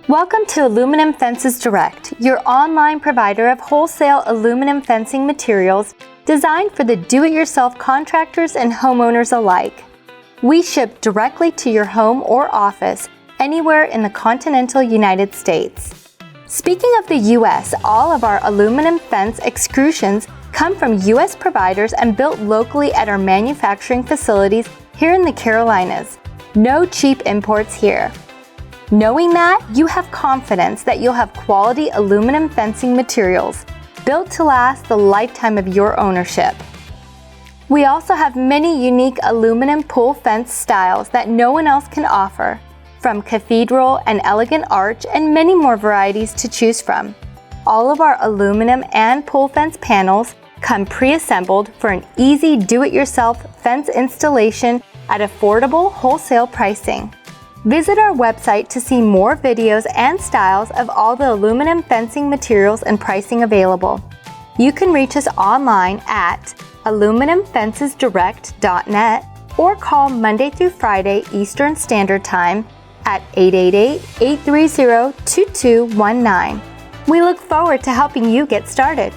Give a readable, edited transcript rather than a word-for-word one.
Welcome to Aluminum Fences Direct, your online provider of wholesale aluminum fencing materials designed for the do-it-yourself contractors and homeowners alike. We ship directly to your home or office anywhere in the continental United States. Speaking of the U.S., all of our aluminum fence extrusions come from U.S. providers and built locally at our manufacturing facilities here in the Carolinas. No cheap imports here. Knowing that, you have confidence that you'll have quality aluminum fencing materials built to last the lifetime of your ownership. We also have many unique aluminum pull fence styles that no one else can offer, from cathedral and elegant arch and many more varieties to choose from. All of our aluminum and pull fence panels come pre-assembled for an easy do-it-yourself fence installation at affordable wholesale pricing. Visit our website to see more videos and styles of all the aluminum fencing materials and pricing available. You can reach us online at aluminumfencesdirect.net or call Monday through Friday Eastern Standard Time at 888-830-2219. We look forward to helping you get started.